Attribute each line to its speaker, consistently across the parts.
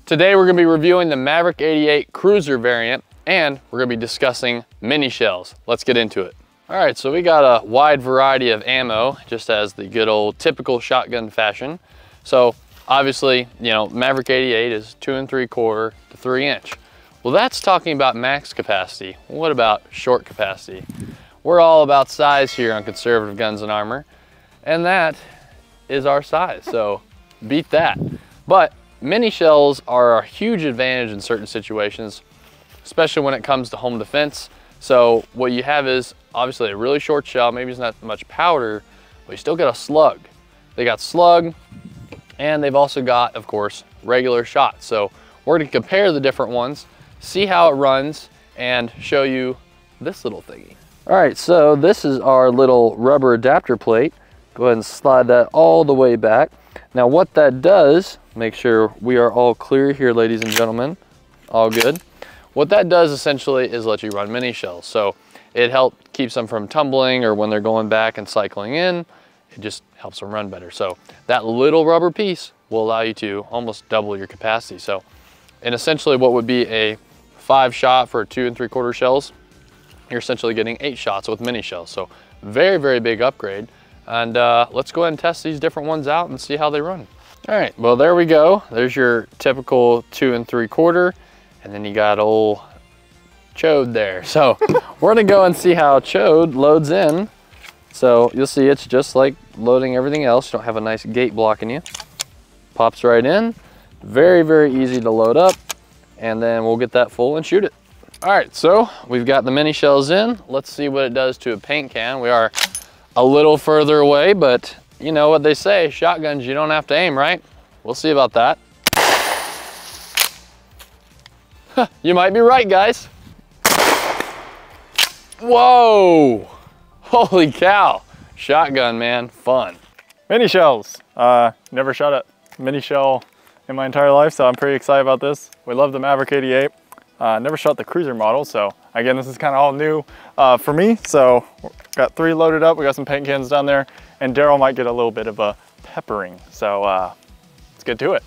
Speaker 1: Today we're going to be reviewing the Maverick 88 Cruiser variant, and we're going to be discussing mini shells. Let's get into it. All right, so we got a wide variety of ammo, just as the good old typical shotgun fashion. So obviously, you know, Maverick 88 is 2 3/4 to 3 inch. Well, that's talking about max capacity. What about short capacity? We're all about size here on Conservative Guns and Armor, and that is our size, so beat that. But mini shells are a huge advantage in certain situations, especially when it comes to home defense. So what you have is obviously a really short shell, maybe it's not much powder, but you still got a slug. They got slug, and they've also got, of course, regular shots. So we're gonna compare the different ones, see how it runs, and show you this little thingy. All right, so this is our little rubber adapter plate. Go ahead and slide that all the way back. Now what that does, make sure we are all clear here, ladies and gentlemen, all good. What that does essentially is let you run mini shells. So it keeps them from tumbling, or when they're going back and cycling in, it just helps them run better. So that little rubber piece will allow you to almost double your capacity. So, and essentially what would be a 5-shot for 2 3/4 shells, you're essentially getting 8 shots with mini shells. So very, very big upgrade. And let's go ahead and test these different ones out and see how they run. All right, well, there we go. There's your typical 2 3/4, and then you got old Chode there. So we're gonna go and see how Chode loads in. So you'll see it's just like loading everything else. You don't have a nice gate blocking you. Pops right in. Very, very easy to load up. And then we'll get that full and shoot it. All right, so we've got the mini shells in. Let's see what it does to a paint can. We are a little further away, but you know what they say, shotguns, you don't have to aim, right? We'll see about that. You might be right, guys. Whoa, holy cow. Shotgun, man, fun.
Speaker 2: Mini shells. Never shot a mini shell in my entire life, so I'm pretty excited about this. We love the Maverick 88. Never shot the Cruiser model, so again, this is kind of all new for me. So got 3 loaded up. We got some paint cans down there, and Daryl might get a little bit of a peppering. So let's get to it.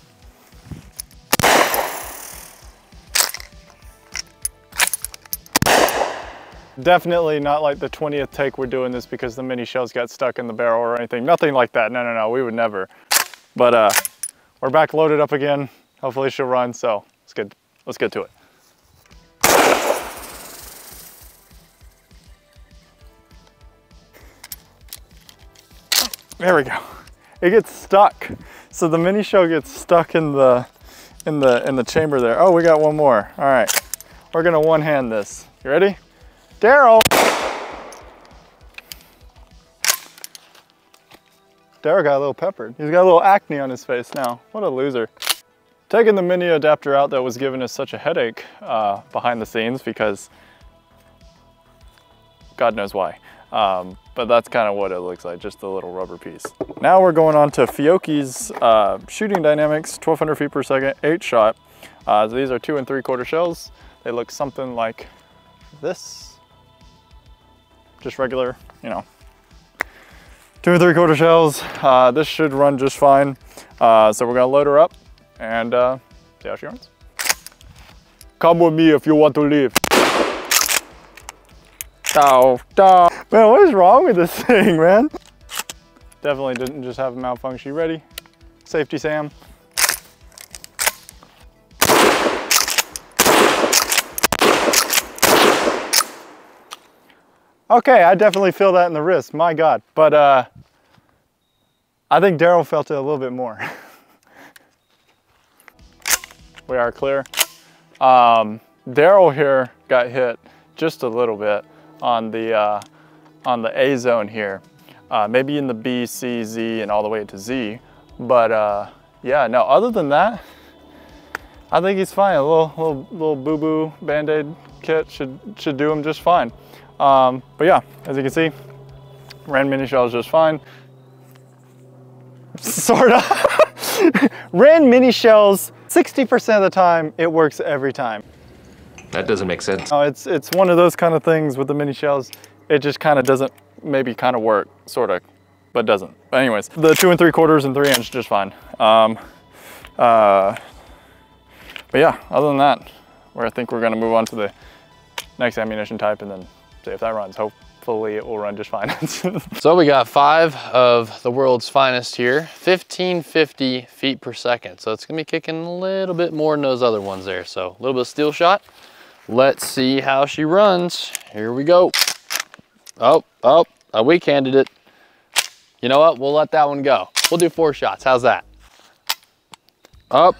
Speaker 2: Definitely not like the 20th take we're doing this because the mini shells got stuck in the barrel or anything. Nothing like that. No, no, no, we would never. But we're back loaded up again. Hopefully she'll run, so let's get to it. There we go. It gets stuck. So the mini shell gets stuck in the chamber there. Oh, we got one more. All right. We're gonna one-hand this. You ready? Daryl! Daryl got a little peppered. He's got a little acne on his face now. What a loser. Taking the mini adapter out that was giving us such a headache behind the scenes because God knows why. But that's kind of what it looks like, just a little rubber piece. Now we're going on to Fiocchi's Shooting Dynamics 1200 feet per second 8-shot. So these are 2 3/4 shells. They look something like this. Just regular, you know, 2 3/4 shells. This should run just fine. So we're gonna load her up and see how she runs. Come with me if you want to live. Oh, man, what is wrong with this thing, man? Definitely didn't just have a malfunction. You ready? Safety Sam. Okay, I definitely feel that in the wrist, my God. But I think Daryl felt it a little bit more. We are clear. Daryl here got hit just a little bit on the A zone here. Maybe in the B, C, Z, and all the way to Z. But yeah, no, other than that, I think he's fine. A little boo-boo Band-Aid kit should do him just fine. But yeah, as you can see, ran mini shells just fine. Sort of. Ran mini shells 60% of the time. It works every time.
Speaker 3: That doesn't make sense.
Speaker 2: No, it's one of those kind of things with the mini shells. It just kind of doesn't maybe kind of work, sort of, but doesn't. But anyways, the 2 3/4 and 3 inch just fine. But yeah, other than that, I think we're gonna move on to the next ammunition type and then see if that runs. Hopefully it will run just fine.
Speaker 1: So we got 5 of the world's finest here, 1550 feet per second. So it's gonna be kicking a little bit more than those other ones there. So a little bit of steel shot. Let's see how she runs. Here we go. Oh, I weak-handed it. You know what? We'll let that one go. We'll do 4 shots. How's that? Up.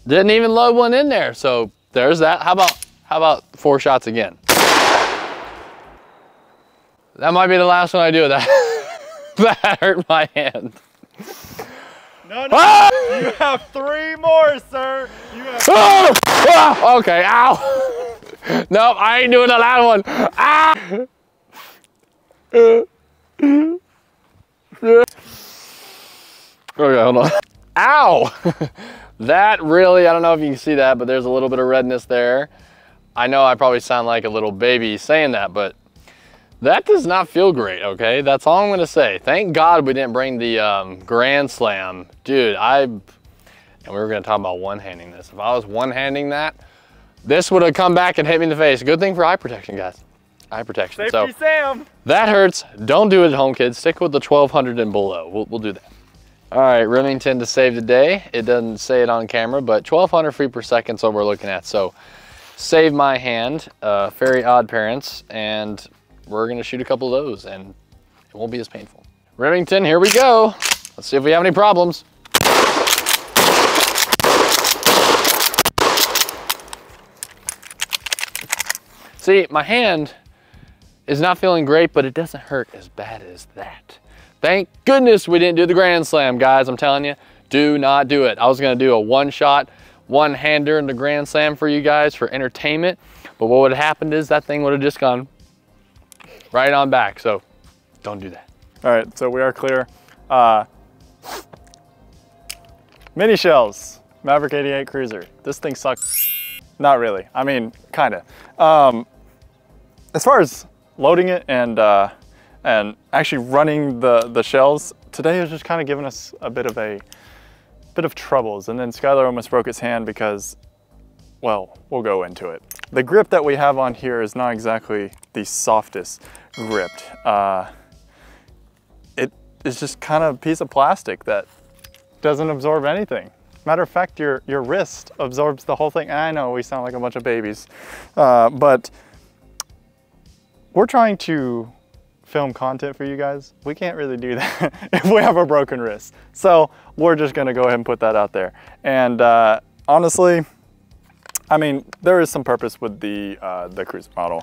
Speaker 1: Didn't even load one in there. So there's that. How about 4 shots again? That might be the last one I do with that. That hurt my hand.
Speaker 2: No, ah! You have 3 more, sir. You have
Speaker 1: okay, ow. Nope, I ain't doing the last one. Ah! Okay, hold on. Ow! That really, I don't know if you can see that, but there's a little bit of redness there. I know I probably sound like a little baby saying that, but that does not feel great, okay? That's all I'm gonna say. Thank God we didn't bring the Grand Slam. Dude, and we were gonna talk about one-handing this. If I was one-handing that, this would have come back and hit me in the face. Good thing for eye protection, guys. Eye protection.
Speaker 2: Safety Sam.
Speaker 1: That hurts. Don't do it at home, kids. Stick with the 1200 and below. We'll do that. All right, Remington to save the day. It doesn't say it on camera, but 1200 feet per second is what we're looking at. So save my hand, Fairy Odd Parents, and we're gonna shoot a couple of those and it won't be as painful. Remington, here we go. Let's see if we have any problems. See, my hand is not feeling great, but it doesn't hurt as bad as that. Thank goodness we didn't do the Grand Slam, guys. I'm telling you, do not do it. I was gonna do a 1-shot, 1-hander in the Grand Slam for you guys for entertainment, but what would have happened is that thing would have just gone right on back, so don't do that.
Speaker 2: All right, so we are clear. Mini shells, Maverick 88 Cruiser. This thing sucks. Not really, I mean, kinda. As far as loading it and actually running the shells, today has just kind of given us a bit of troubles. And then Skyler almost broke his hand because, well, we'll go into it. The grip that we have on here is not exactly the softest gripped. It is just kind of a piece of plastic that doesn't absorb anything. Matter of fact, your wrist absorbs the whole thing. I know we sound like a bunch of babies, but we're trying to film content for you guys. We can't really do that if we have a broken wrist. So we're just gonna go ahead and put that out there. And honestly, I mean, there is some purpose with the Cruiser model.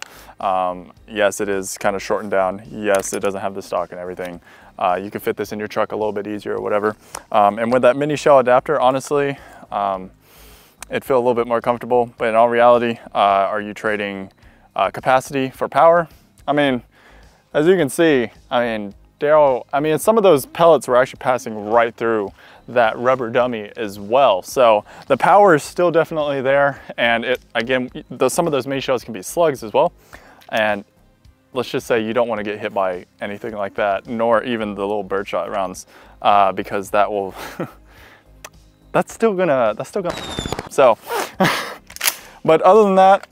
Speaker 2: Yes, it is kind of shortened down. Yes, it doesn't have the stock and everything. You can fit this in your truck a little bit easier or whatever. And with that mini shell adapter, honestly, it feels a little bit more comfortable. But in all reality, are you trading capacity for power? I mean, as you can see, some of those pellets were actually passing right through that rubber dummy as well. So the power is still definitely there. And some of those mini shells can be slugs as well. And let's just say you don't want to get hit by anything like that, nor even the little birdshot rounds, because that will, that's still gonna, so. But other than that,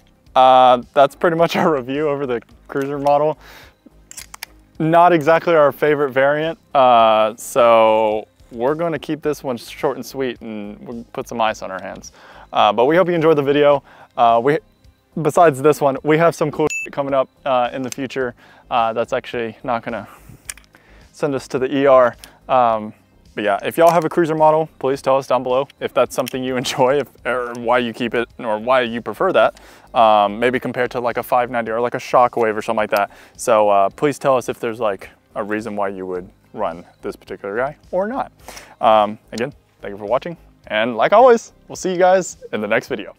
Speaker 2: that's pretty much our review over the Cruiser model. Not exactly our favorite variant, so we're going to keep this one short and sweet and we'll put some ice on our hands. But we hope you enjoyed the video. Besides this one, we have some cool shit coming up in the future that's actually not going to send us to the ER. But yeah, if y'all have a Cruiser model, please tell us down below if that's something you enjoy, or why you keep it, or why you prefer that. Maybe compared to like a 590 or like a Shockwave or something like that. So please tell us if there's like a reason why you would run this particular guy or not. Again, thank you for watching. And like always, we'll see you guys in the next video.